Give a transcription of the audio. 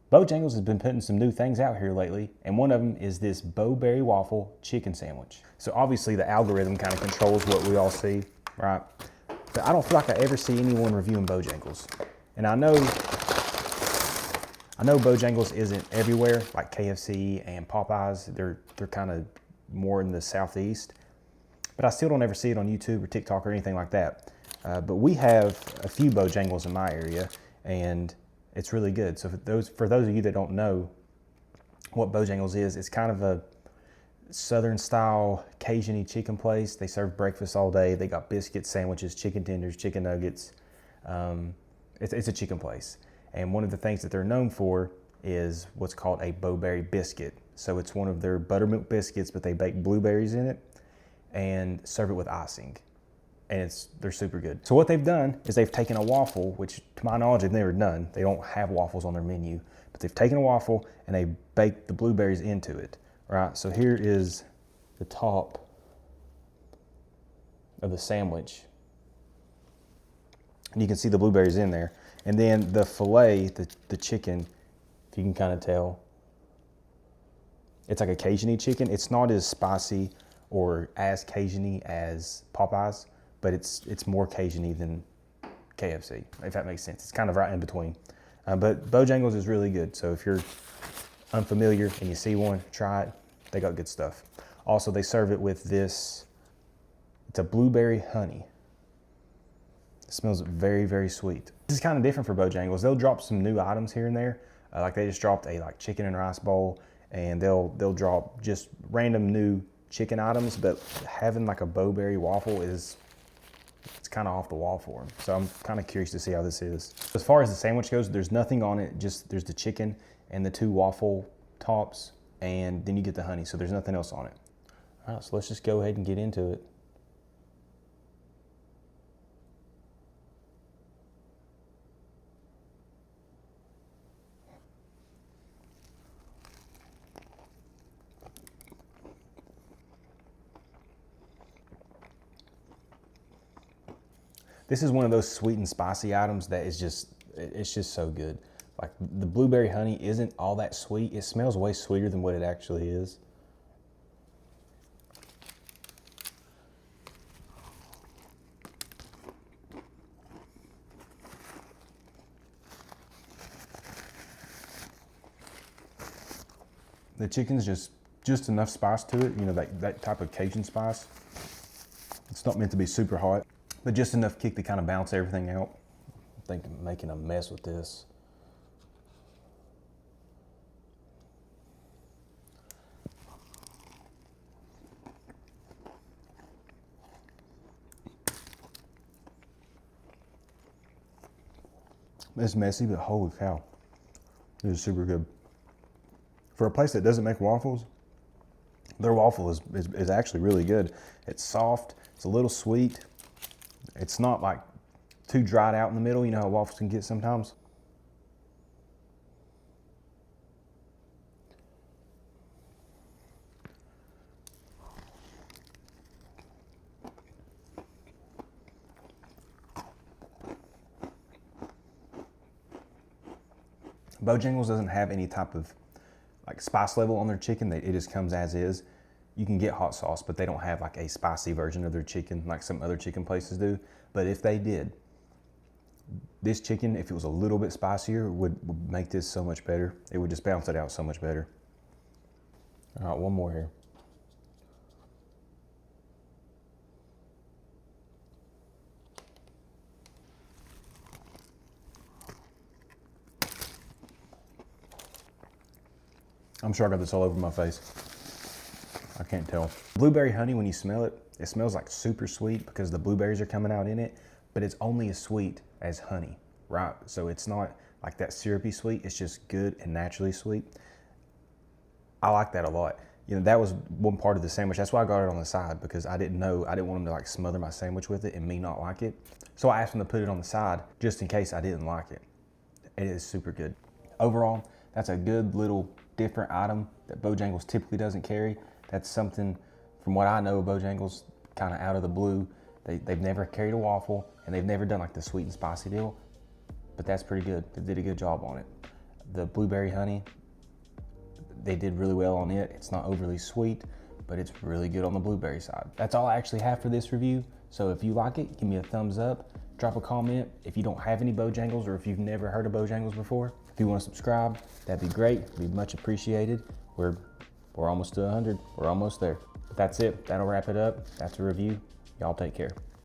Bojangles has been putting some new things out here lately, and one of them is this Bowberry Waffle chicken sandwich. So obviously the algorithm kind of controls what we all see, right? But I don't feel like I ever see anyone reviewing Bojangles. And I know Bojangles isn't everywhere, like KFC and Popeyes. They're kind of more in the southeast. But I still don't ever see it on YouTube or TikTok or anything like that. But we have a few Bojangles in my area, and it's really good. So for those of you that don't know what Bojangles is, it's kind of a Southern style Cajun-y chicken place. They serve breakfast all day. They got biscuits, sandwiches, chicken tenders, chicken nuggets. It's a chicken place. And one of the things that they're known for is what's called a Bowberry biscuit. So it's one of their buttermilk biscuits, but they bake blueberries in it and serve it with icing. And they're super good. So what they've done is they've taken a waffle, which to my knowledge they've never done. They don't have waffles on their menu, but they've taken a waffle and they baked the blueberries into it, right? So here is the top of the sandwich. And you can see the blueberries in there. And then the filet, the chicken, if you can kind of tell, it's like a Cajun-y chicken. It's not as spicy or as Cajun-y as Popeyes, but it's more Cajun-y than KFC, if that makes sense. It's kind of right in between. But Bojangles is really good. So if you're unfamiliar and you see one, try it. They got good stuff. Also, they serve it with this, it's a blueberry honey. It smells very, very sweet. This is kind of different for Bojangles. They'll drop some new items here and there. Like they just dropped a chicken and rice bowl, and they'll drop just random new chicken items, but having like a Bowberry waffle it's kind of off the wall for them. So I'm kind of curious to see how this is. As far as the sandwich goes, there's nothing on it, just there's the chicken and the 2 waffle tops, and then you get the honey, so there's nothing else on it. All right, so let's just go ahead and get into it. This is one of those sweet and spicy items that is it's just so good. Like the blueberry honey isn't all that sweet. It smells way sweeter than what it actually is. The chicken's just enough spice to it, you know, that type of Cajun spice. It's not meant to be super hot, but just enough kick to kind of balance everything out. I think I'm making a mess with this. It's messy, but holy cow, it is super good. For a place that doesn't make waffles, their waffle is actually really good. It's soft, it's a little sweet. It's not like too dried out in the middle, you know how waffles can get sometimes. Bojangles doesn't have any type of like spice level on their chicken. It just comes as is. You can get hot sauce, but they don't have like a spicy version of their chicken like some other chicken places do. But if they did, this chicken, if it was a little bit spicier, would make this so much better. It would just balance it out so much better. All right, one more here. I'm sure I got this all over my face. I can't tell. Blueberry honey, when you smell it, it smells like super sweet because the blueberries are coming out in it, but it's only as sweet as honey, right? So it's not like that syrupy sweet, it's just good and naturally sweet. I like that a lot. You know, that was one part of the sandwich. That's why I got it on the side, because I didn't want them to like smother my sandwich with it and me not like it. So I asked them to put it on the side just in case I didn't like it. It is super good. Overall, that's a good little different item that Bojangles typically doesn't carry. That's something, from what I know of Bojangles, kind of out of the blue. They've never carried a waffle, and they've never done like the sweet and spicy deal, but that's pretty good. They did a good job on it. the blueberry honey, they did really well on it. It's not overly sweet, but it's really good on the blueberry side. That's all I actually have for this review. So if you like it, give me a thumbs up, drop a comment. If you don't have any Bojangles or if you've never heard of Bojangles before, if you want to subscribe, that'd be great. It'd be much appreciated. We're almost to 100. We're almost there. But that's it. That'll wrap it up. That's a review. Y'all take care.